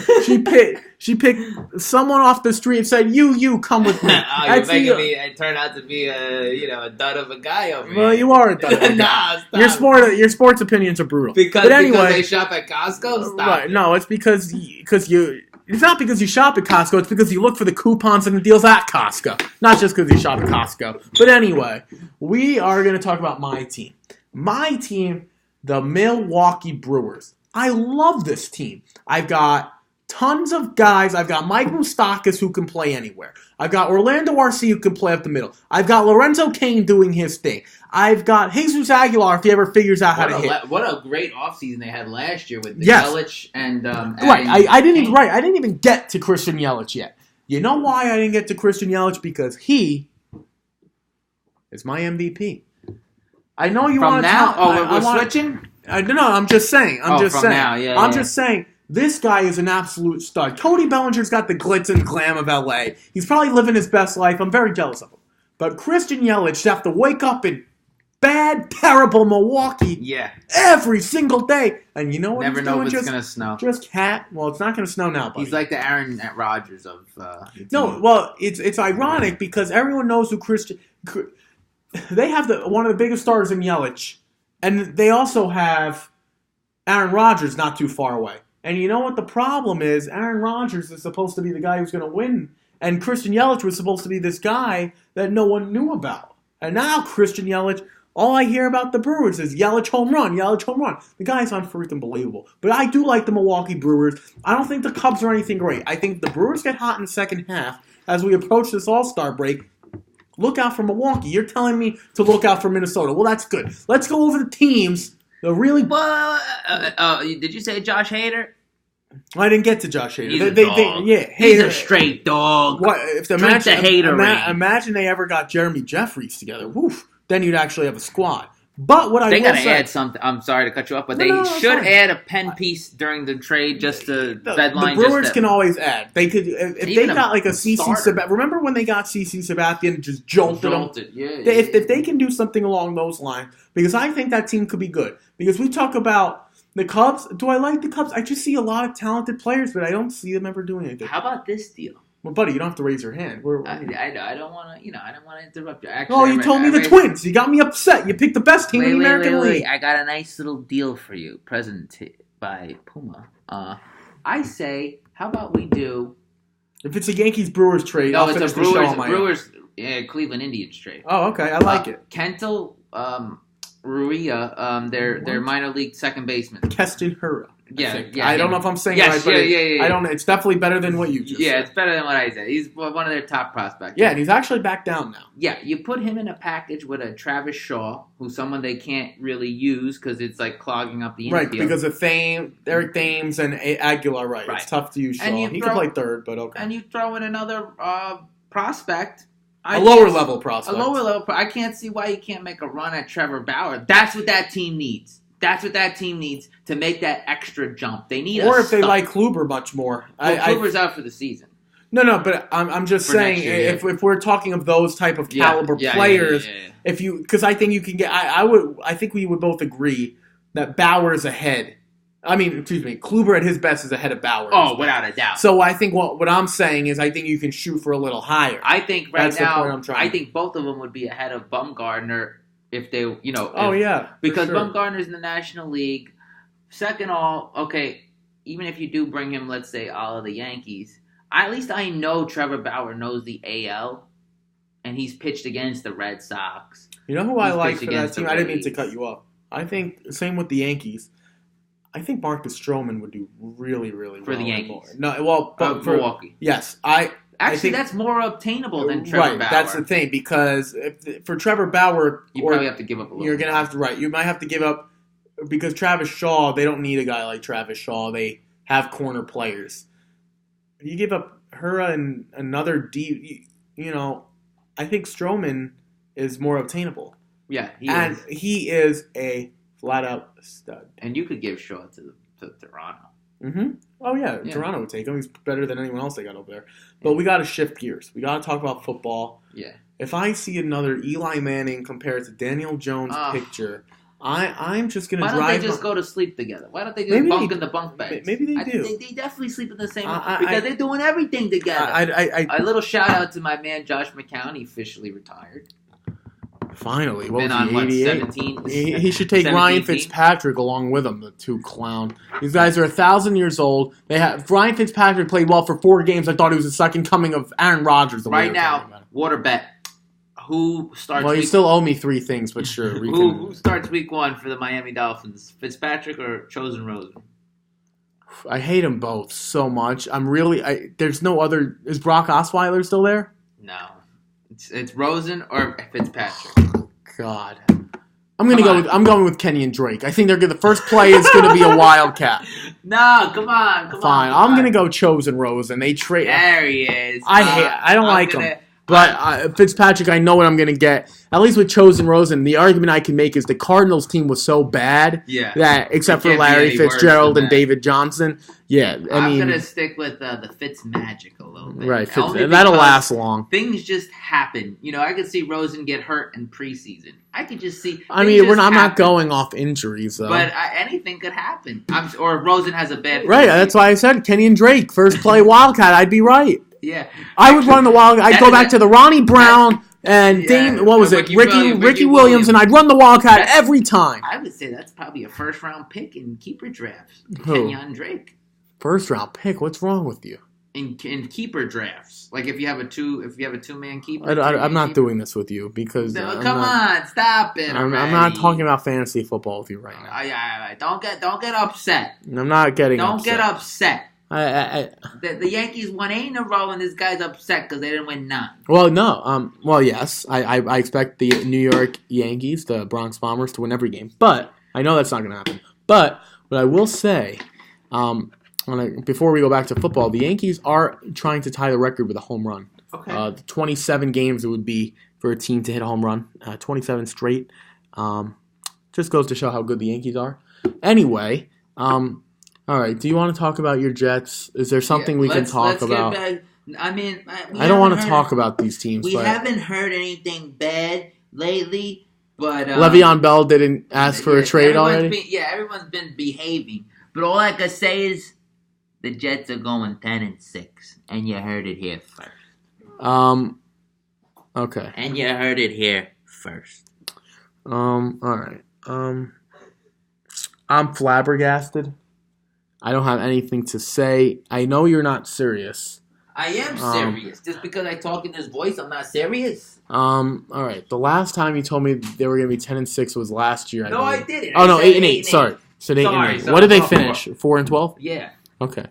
she picked someone off the street and said, you come with me. You're making me turn out to be a dud of a guy over here. Well, you are a dud of a guy. Your sports opinions are brutal. Because they shop at Costco? Stop. Right. No, it's because you... It's not because you shop at Costco. It's because you look for the coupons and the deals at Costco. Not just because you shop at Costco. But anyway, we are going to talk about my team. My team, the Milwaukee Brewers. I love this team. I've got tons of guys. I've got Mike Moustakas who can play anywhere. I've got Orlando Arcia who can play up the middle. I've got Lorenzo Cain doing his thing. I've got Jesus Aguilar if he ever figures out how to hit. What a great offseason they had last year with Yelich and right. I didn't even get to Christian Yelich yet. You know why I didn't get to Christian Yelich? Because he is my MVP. I know you want to now. We're switching. No, I'm just saying. I'm just saying. Now, yeah, I'm just saying. This guy is an absolute stud. Cody Bellinger's got the glitz and glam of LA. He's probably living his best life. I'm very jealous of him. But Christian Yelich should have to wake up in bad, terrible Milwaukee every single day. And you know what? Never know if it's going to snow. Well, it's not going to snow now, buddy. He's like the Aaron Rodgers of No, well, it's ironic because everyone knows who Christian... They have one of the biggest stars in Yelich. And they also have Aaron Rodgers not too far away. And you know what the problem is? Aaron Rodgers is supposed to be the guy who's going to win. And Christian Yelich was supposed to be this guy that no one knew about. And now Christian Yelich, all I hear about the Brewers is Yelich home run, Yelich home run. The guy's unfreaking believable. But I do like the Milwaukee Brewers. I don't think the Cubs are anything great. I think the Brewers get hot in the second half as we approach this All-Star break. Look out for Milwaukee. You're telling me to look out for Minnesota. Well, that's good. Let's go over the teams. The really... did you say Josh Hader? I didn't get to Josh Hader. He's a dog. He's a straight dog. What if Haderraid. Imagine they ever got Jeremy Jeffries together. Woof. Then you'd actually have a squad. But what I They will got to say, add something. I'm sorry to cut you off, but No, they no, that's should fine. add a pen piece during the trade just to the deadline. Brewers can always add. They could if they got like a CC Sabathia. Remember when they got CC Sabathia and just jolted them? If they can do something along those lines, because I think that team could be good. Because we talk about the Cubs. Do I like the Cubs? I just see a lot of talented players, but I don't see them ever doing anything. How about this deal? Well, buddy, you don't have to raise your hand. I don't want to. I don't want to interrupt you. Actually, you told me the Twins. You got me upset. You picked the best team in the American League. I got a nice little deal for you, presented by Puma. I say, how about we do? If it's a Yankees Brewers trade, no, I'll it's finish a Brewers Cleveland Indians trade. Oh, okay, I like it. Kentel Ruia, their minor league second baseman. Keston Hura. Yeah. I don't know if I'm saying it right, but yeah. I don't know. It's definitely better than what you just said. Yeah, it's better than what I said. He's one of their top prospects. Yeah, and he's actually back down now. Yeah, you put him in a package with a Travis Shaw, who's someone they can't really use because it's like clogging up the infield. Right, because of Eric Thames and Aguilar, right. It's tough to use Shaw. He can play third, but okay. And you throw in another prospect. A lower level prospect. I can't see why you can't make a run at Trevor Bauer. That's what that team needs. That's what that team needs to make that extra jump. They need or if they like Kluber much more. Kluber's out for the season. No, but I'm just saying if we're talking of those type of caliber players, if you because I think you can get I think we would both agree that Bauer is ahead. I mean, excuse me, Kluber at his best is ahead of Bauer. Oh, without a doubt. So I think what I'm saying is I think you can shoot for a little higher. I think I think both of them would be ahead of Bumgarner. If they, because sure. Bumgarner's in the National League. Second all, okay, even if you do bring him, let's say, all of the Yankees, at least I know Trevor Bauer knows the AL, and he's pitched against the Red Sox. You know who I like for that team? I didn't mean to cut you off. I think, same with the Yankees, I think Marcus Stroman would do really, really well. For the Yankees? No, well, but for Milwaukee. Yes, Actually, I think, that's more obtainable than Trevor Bauer. Right, that's the thing, because for Trevor Bauer... You probably have to give up a little. You're going to have to, right, you might have to give up, because Travis Shaw, they don't need a guy like Travis Shaw. They have corner players. You give up Hura and another deep, I think Stroman is more obtainable. Yeah, he is a flat-out stud. And you could give Shaw to Toronto. Mm-hmm. Oh, yeah. Toronto would take him. He's better than anyone else they got over there. But we got to shift gears. We got to talk about football. Yeah. If I see another Eli Manning compared to Daniel Jones picture, I'm just going to drive... Why don't they just go to sleep together? Why don't they just bunk in the bunk beds? Maybe they do. They definitely sleep in the same because they're doing everything together. A little shout-out to my man Josh McCown. He officially retired. Finally. Been on, 17? He should take Ryan Fitzpatrick along with him, the two clown. These guys are 1,000 years old. Ryan Fitzpatrick played well for 4 games. I thought he was the second coming of Aaron Rodgers. Right now, water bet. Who starts you still owe me 3 things, but sure. Who starts week 1 for the Miami Dolphins? Fitzpatrick or Chosen Rosen? I hate them both so much. There's no other... Is Brock Osweiler still there? No. It's Rosen or Fitzpatrick. God, I'm going with Kenny and Drake. I think the first play is going to be a wildcat. No, come on. Fine, I'm going to go Chosen Rosen. They trade. There he is. I don't like him. But Fitzpatrick, I know what I'm going to get. At least with Chosen Rosen, the argument I can make is the Cardinals team was so bad that, except for Larry Fitzgerald and David Johnson, I'm going to stick with the Fitz magic a little bit. Right, that'll last long. Things just happen. I could see Rosen get hurt in preseason. I could just see. I'm not going off injuries, though. But anything could happen. Or Rosen has a bad. Right, that's why I said Kenny and Drake first play Wildcat. I'd be right. Yeah, I would run the Wildcat. I'd go back to the Ronnie Brown and Ricky Williams, and I'd run the Wildcat every time. I would say that's probably a first-round pick in keeper drafts. Kenyon Drake. First-round pick? What's wrong with you? In keeper drafts, like if you have a 2-man keeper. I'm not doing this with you because. Come on, stop it! I'm not talking about fantasy football with you right now. Yeah. Don't get upset. I'm not getting. Don't get upset. The Yankees won 8 in a row, and this guy's upset because they didn't win 9. Well, no. Well, yes. I expect the New York Yankees, the Bronx Bombers, to win every game. But I know that's not going to happen. But what I will say, before we go back to football, the Yankees are trying to tie the record with a home run. Okay. The 27 games it would be for a team to hit a home run. 27 straight. Just goes to show how good the Yankees are. Anyway, all right. Do you want to talk about your Jets? Is there something we can talk about? I mean, I don't want to talk about these teams. We haven't heard anything bad lately, but Le'Veon Bell didn't ask for a trade already. Everyone's been behaving, but all I can say is the Jets are going 10-6, and you heard it here first. Okay. And you heard it here first. All right. I'm flabbergasted. I don't have anything to say. I know you're not serious. I am serious. Just because I talk in this voice, I'm not serious. All right. The last time you told me they were going to be 10-6 was last year. I didn't. Oh, no, 8-8. Sorry. Said 8-8. What did they finish? 4-12? Yeah. Okay.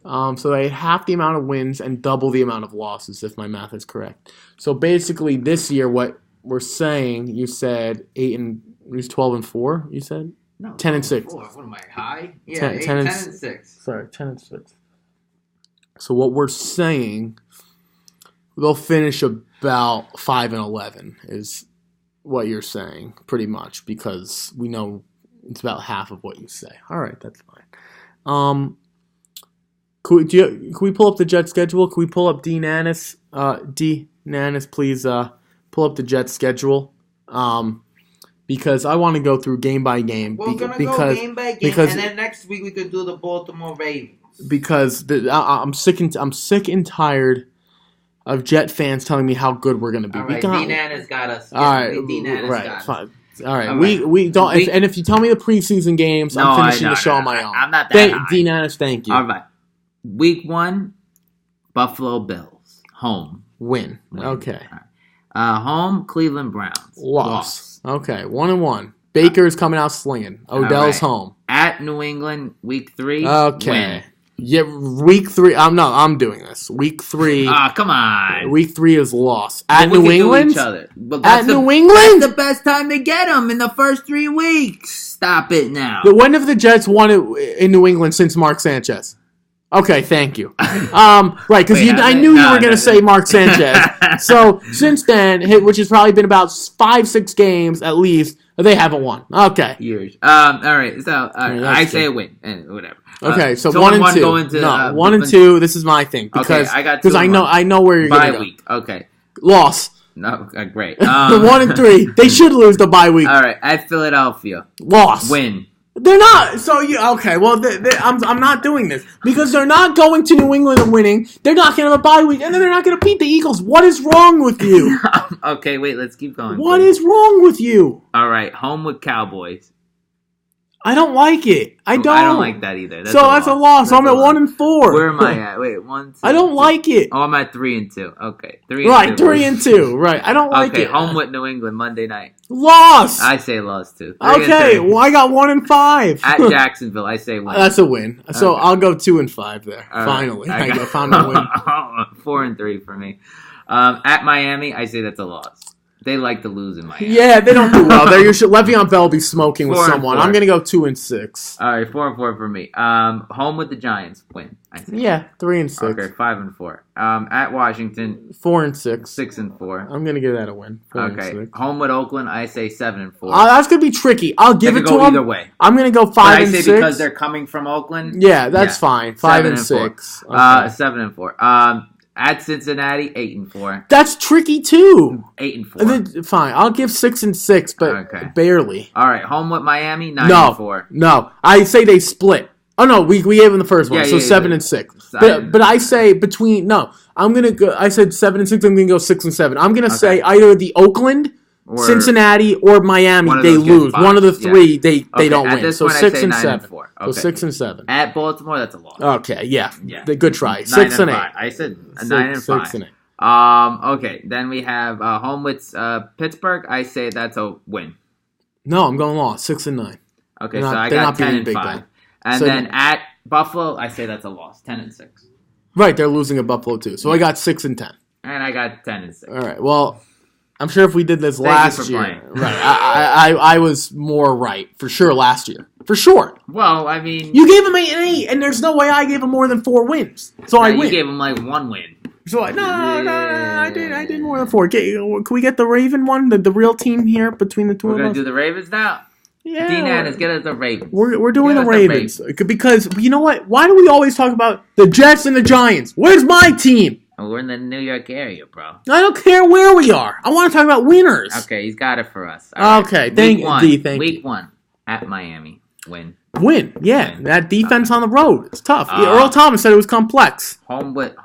So they had half the amount of wins and double the amount of losses, if my math is correct. So basically, this year, what we're saying, you said 12-4. You said no, 10-6. What am I high? Yeah, 10-6. Sorry, 10-6. So what we're saying, they'll finish about 5-11 is what you're saying, pretty much, because we know it's about half of what you say. All right, that's fine. Can we pull up the Jet schedule? Can we pull up D. Nanis? D. Nanis, please pull up the Jet schedule. Because I want to go through game by game. We're going to go game by game, and then next week we could do the Baltimore Ravens. Because I'm sick and tired of Jet fans telling me how good we're going to be. All right, D. Nanis got us. All right, D. Nanis got fine. All right, we don't. And if you tell me the preseason games, I'm finishing the show on my own. I'm not that high. D. Nanis, thank you. All right. Week 1, Buffalo Bills. Home. Win. Okay. Home, Cleveland Browns. Loss. Okay, 1-1. Baker's coming out slinging. Odell's home. At New England, Week 3. Okay. Win. Yeah, Week 3. I'm doing this. Week 3. Come on. Week 3 is loss. At New England? At New England? That's the best time to get them in the first 3 weeks. Stop it now. But when have the Jets won it in New England since Mark Sanchez? Okay, thank you. Right, because I knew you were going to say Mark Sanchez. So, since then, which has probably been about 5-6 games at least, they haven't won. Okay. Years. All right, so I say a win. Whatever. Okay, so 1 and 2. Going to, 1 and 2, this is my thing. Because, okay, I got 2 because I know where you're going to go. Bye week, okay. Loss. No, great. 1 and 3. They should lose the bye week. All right, at Philadelphia. Loss. Win. They're not. So okay. Well, I'm not doing this because they're not going to New England and winning. They're not going to have a bye week, and then they're not going to beat the Eagles. What is wrong with you? Okay, wait. Let's keep going. What is wrong with you? All right, home with Cowboys. I don't like it. I don't like that either. That's a loss. I'm at 1 and 4. Where am I at? Wait, 1, 2. I don't like it. Oh, I'm at 3 and 2. Okay, 3 and 2. Right, 3 and 2. Right, I don't like it. Okay, home with New England Monday night. Loss. I say loss too. Okay, well I got 1 and 5. At Jacksonville, I say win. That's a win. So okay. I'll go 2 and 5 there. All finally, right. I found a win. 4 and 3 for me. At Miami, I say that's a loss. They like to lose in Miami. Yeah, they don't do well. Le'Veon Bell will be smoking with someone. I'm going to go 2 and 6. All right, 4 and 4 for me. Home with the Giants, win. I think. Yeah, 3 and 6. Okay, 5 and 4. At Washington, 4 and 6. 6 and 4. I'm going to give that a win. 4 okay, and 6. Home with Oakland, I say 7 and 4. That's going to be tricky. I'll give it to them. Either way. I'm going to go 5 and 6. I say because they're coming from Oakland. Yeah, that's fine. 5 and 6. Okay. 7 and 4. At Cincinnati, 8 and 4. That's tricky too. 8 and 4. Fine, I'll give 6 and 6, but barely. All right, home with Miami, 9 and 4. No, I say they split. Oh no, we gave them the first one, 7 and 6. But I say between I'm gonna go. I said 7 and 6. I'm gonna go 6 and 7. I'm gonna say either the Oakland, Cincinnati, or Miami. They lose. One of the 3. They don't win. This so point, 6 and 7. Okay. So 6 and 7. At Baltimore, that's a loss. Okay, yeah. Good try. 6 and 8. I said 9 and 5. 6 and 8. Okay, then we have home with Pittsburgh. I say that's a win. No, I'm going loss. 6 and 9. Okay, so I got 10 and 5. And then at Buffalo, I say that's a loss. 10 and 6. Right, they're losing at Buffalo too. So I got 6 and 10. And I got 10 and 6. All right. Well, I'm sure if we did this last year, right? I was more right for sure last year, for sure. Well, I mean, you gave him 8 and 8, and there's no way I gave him more than 4 wins. So I win. You gave him like 1 win. So no, I did more than 4. Can we get the Raven one, the real team here between the two of us? We're gonna do the Ravens now. Yeah, D-Nanas, get us the Ravens. We're doing Get the us Ravens because you know what? Why do we always talk about the Jets and the Giants? Where's my team? Oh, we're in the New York area, bro. I don't care where we are. I want to talk about winners. Okay, he's got it for us. All okay, right. thank you. Week 1 at Miami. Win. Yeah. Win. That defense on the road, it's tough. Earl Thomas said it was complex. Home with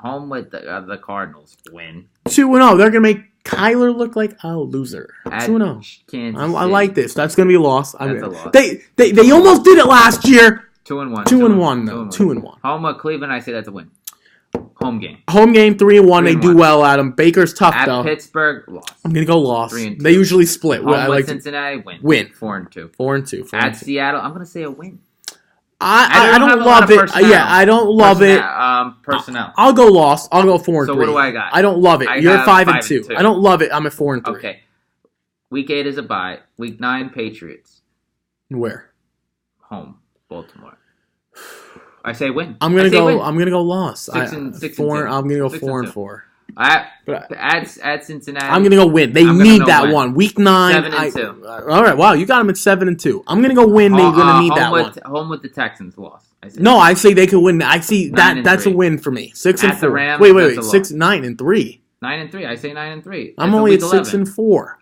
the Cardinals. Win. 2-0. They're gonna make Kyler look like a loser. 2-0. I like this. That's gonna be a loss. That's a loss. They almost did it last year. 2-1. 2-1 though. 2-1. Home with Cleveland. I say that's a win. Home game. 3-1. They do well at them. Baker's tough though. At Pittsburgh, loss. I'm gonna go loss. 3-2. They usually split. Home with Cincinnati, win. 4-2. 4-2. At Seattle, I'm gonna say a win. I don't love it. Yeah, I don't love it. Personnel. I'll go lost. I'll go 4-3. So what do I got? I don't love it. You're 5-2. I don't love it. I'm at 4-3. Okay. Week 8 is a bye. Week 9, Patriots. Where? Home, Baltimore. I say win. I'm gonna go loss. 6 and 4. 2. I'm gonna go 6 4 and and 4. At Cincinnati. I'm gonna go win. They need that one. Week 9. 7 and 2. All right. Wow, you got them at 7-2. I'm gonna go win. They're gonna need that one. Home with the Texans. Loss. I say they could win. I see that. That's a win for me. 6 and 4. The Rams, wait. 9 and 3. 9 and 3. I say 9 and 3. I'm only at 6 and 4.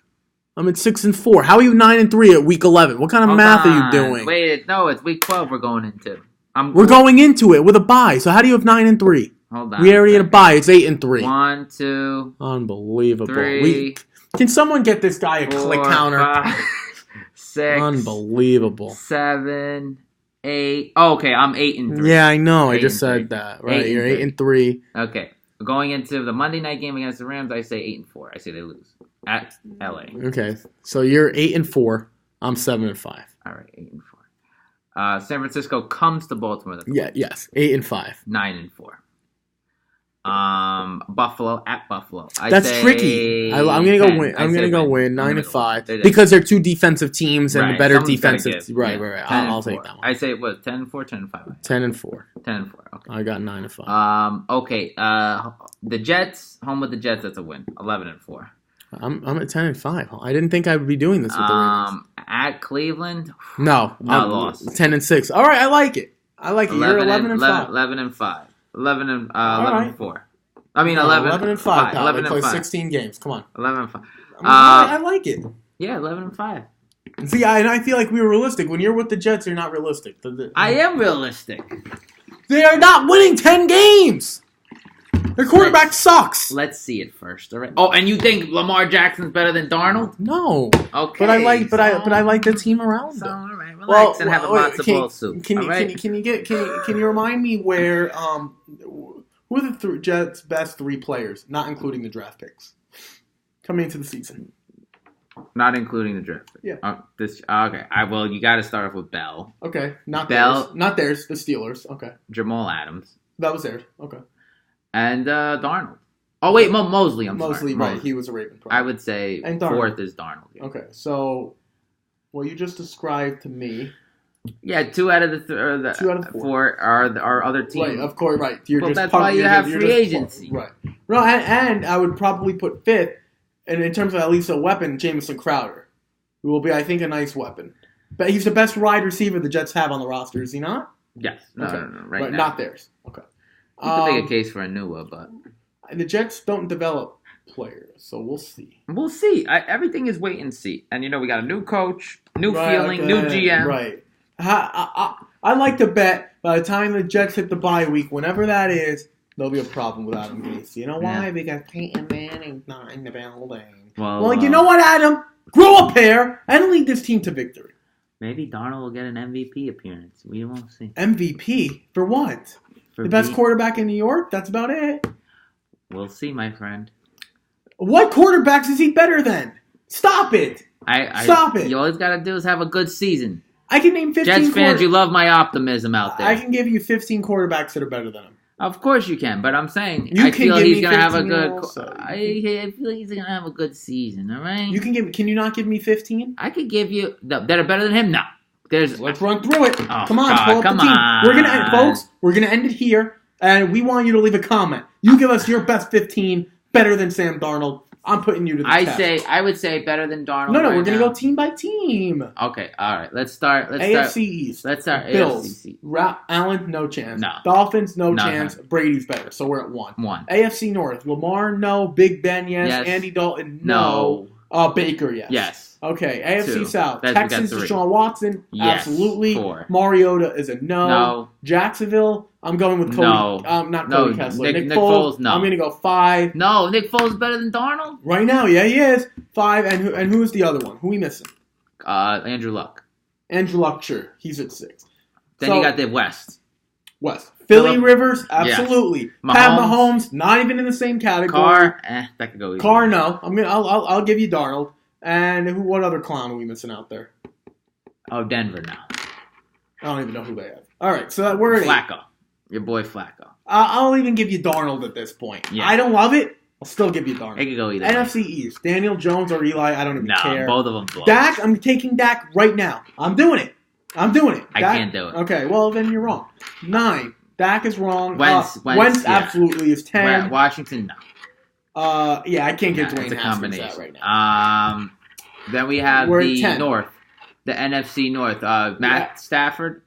I'm at 6 and 4. How are you 9 and 3 at week 11? What kind of math are you doing? Wait, no, it's week 12 we're going into. We're going into it with a bye. So how do you have 9 and 3? Hold on. We already had a bye. It's 8 and 3. 1, 2. Unbelievable. 3. Can someone get this guy a 4, click counter? 5, 6. Unbelievable. 7, 8. Oh, okay, I'm 8 and 3. Yeah, I know. I just said that. Right, you're 8 and 3. Okay, going into the Monday night game against the Rams, I say 8 and 4. I say they lose at LA. Okay, so you're 8 and 4. I'm 7 and 5. All right, 8 and 4. San Francisco comes to Baltimore. Yes, 8 and 5. 9 and 4. Buffalo at Buffalo. That's tricky. I'm gonna go win. I'm gonna go win 9 and 5 because they're two defensive teams and the better defensive. Right. I'll take that one. I say it was 10 and 4, 10 and 5. 10 and 4. 10 and 4. Okay. I got 9 and 5. Okay. The Jets, home with the Jets. That's a win. 11 and 4. I'm at 10 and 5. I didn't think I would be doing this with the Ravens. At Cleveland. No, loss. 10 and 6. All right, I like it. You're 11 and 5. 11 and 5. 11 and 4. I mean, 11 and 5. 11 and 5. 16 games. Come on. 11 and 5. I like it. Yeah, 11 and 5. See, I feel like we were realistic. When you're with the Jets, you're not realistic. I am realistic. They are not winning 10 games. Their quarterback sucks. Let's see it first, all right? Oh, and you think Lamar Jackson's better than Darnold? No. Okay. But I like the team around them. All right, relax and have a matzo ball soup. Can you remind me where who are the Jets' best 3 players, not including the draft picks, coming into the season? Not including the draft pick. Yeah. Okay. You got to start off with Bell. Okay. Bell. Theirs. Not theirs. The Steelers. Okay. Jamal Adams. That was theirs. Okay. And Darnold. Oh, wait, Mosley. Mosley, right. He was a Raven. I would say fourth is Darnold. Yeah. Okay, so what you just described to me. Yeah, 2 out of the 2 out of 4 are our other team. Right, of course, right. That's why you have free agency. Right. No, and I would probably put 5th, and in terms of at least a weapon, Jamison Crowder, who will be, I think, a nice weapon. But he's the best wide receiver the Jets have on the roster, is he not? Yes. No, right now. Not theirs. Okay. You could make a case for a Nua, but the Jets don't develop players, so we'll see. We'll see. Everything is wait and see. And we got a new coach, new feeling, new GM. Right. I like to bet by the time the Jets hit the bye week, whenever that is, there'll be a problem with Adam Gase. You know why? Yeah. Because Peyton Manning's not in the building. Well, you know what, Adam? Grow a pair and lead this team to victory. Maybe Darnold will get an MVP appearance. We won't see. MVP? For what? The best quarterback in New York? That's about it. We'll see, my friend. What quarterbacks is he better than? Stop it. Stop it. You all he's got to do is have a good season. I can name 15 Jets fans, you love my optimism out there. I can give you 15 quarterbacks that are better than him. Of course you can, but I'm saying I feel he's going to have a good I feel he's going to have a good season, all right? Can you not give me 15? I could give you that are better than him. No. Let's run through it. Come on, pull up the team. We're going to end, folks. We're going to end it here, and we want you to leave a comment. You give us your best 15 better than Sam Darnold. I'm putting you to the test. I would say better than Darnold. No, right we're gonna now. go team by team. Okay, all right. Let's start. AFC East. Let's start Bills. AFC East. Allen, no chance. No. Dolphins, no No chance. Brady's better, so we're at 1. 1. AFC North. Lamar, no. Big Ben, yes. Yes. Andy Dalton, no. Baker, yes. Yes. Okay, AFC 2. South. We got Texans, 3. Deshaun Watson, Yes. absolutely. 4. Mariota is a no. No. Jacksonville, I'm going with Cody. No. Not No, Cody Kessler. Nick Foles, no. I'm going to go 5. No, Nick Foles better than Darnold? Right now, yeah, he is. 5, and who's the other one? Who we missing? Andrew Luck. Andrew Luck, sure. He's at 6. Then you got the West. Philly Rivers, absolutely. Yeah. Pat Mahomes, not even in the same category. Carr, that could go either. Carr, no. I'll give you Darnold. And what other clown are we missing out there? Oh, Denver now. I don't even know who they have. All right, so we're at 8. Flacco. Your boy Flacco. I'll even give you Darnold at this point. Yeah. I don't love it. I'll still give you Darnold. It could go either. NFC East, Daniel Jones or Eli, I don't even care. Both of them blow. Dak, I'm taking Dak right now. I'm doing it. I can't do it. Okay, well, then you're wrong. 9. Dak is wrong. Wentz, Wentz absolutely is 10. Washington, no. Yeah, I can't get It's Dwayne a Haskins combination. that right now. Then we have We're at the 10. North. The NFC North. Matt Stafford.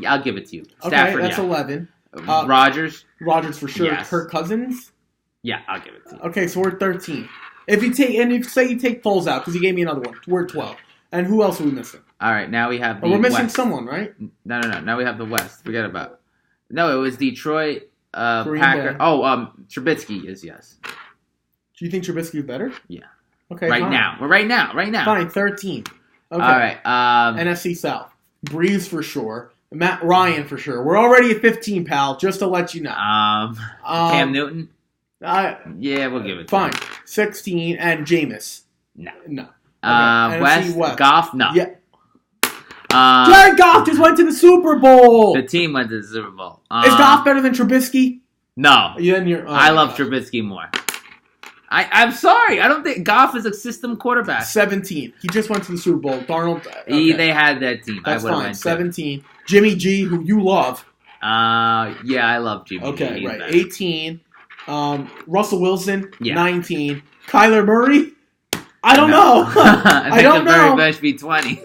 I'll give it to you. Stafford, okay, that's 11. Rodgers. Rodgers for sure. Yes. Kirk Cousins. Yeah, I'll give it to you. Okay, so we're at 13. If you take Foles out because he gave me another one, we're at 12. And who else are we missing? All right, now we have the we're missing West. someone, right? No. Now we have the West. Forget about it. No, it was Detroit, Green Packer. Bay. Trubisky is yes. Do you think Trubisky is better? Yeah. Okay, Right fine. now. Right now. Fine, 13. Okay. All right. NFC South. Breeze for sure. Matt Ryan for sure. We're already at 15, pal, just to let you know. Cam Newton? Yeah, we'll give it to fine. him. 16, and Jameis. No. Okay. West, Goff? No. Yeah. Jared Goff just went to the Super Bowl. The team went to the Super Bowl. Is Goff better than Trubisky? No. I love God. Trubisky more. I'm sorry. I don't think Goff is a system quarterback. 17. He just went to the Super Bowl. Darnold. Okay. They had that team. That's I would have fine. went 17. Jimmy G, who you love. Yeah, I love Jimmy. Okay, He's right. better. 18. Russell Wilson. Yeah. 19. Kyler Murray. I don't know. I don't the very know. best be 20.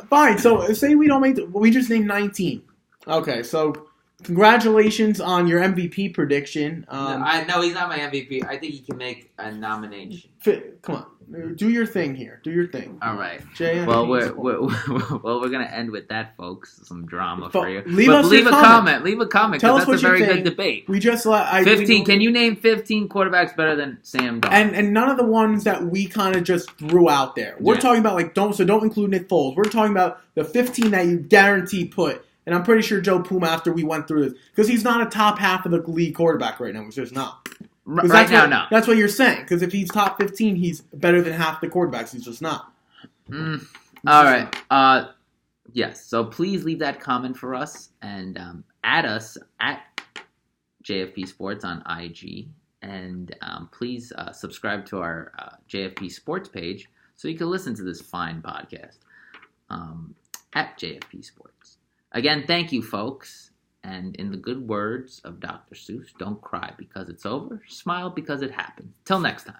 Fine. So say we don't we just named 19. Okay, so congratulations on your MVP prediction. No, he's not my MVP. I think he can make a nomination. Come on. Do your thing here. Do your thing. All right. JFPSports. Well, we're gonna end with that, folks. Some drama for you. Leave a comment. Leave a comment. Tell us that's what a very you good think. debate. We just 15. Can you name 15 quarterbacks better than Sam Darnold? And none of the ones that we kind of just threw out there. We're talking about don't include Nick Foles. We're talking about the 15 that you guarantee put. And I'm pretty sure Joe Puma, after we went through this, because he's not a top half of the league quarterback right now. He's just not. Right now, no. That's what you're saying. Because if he's top 15, he's better than half the quarterbacks. He's just not. All right. Yes. So please leave that comment for us and add us at JFP Sports on IG. And please subscribe to our JFP Sports page so you can listen to this fine podcast at JFP Sports. Again, thank you, folks. And in the good words of Dr. Seuss, don't cry because it's over. Smile because it happened. Till next time.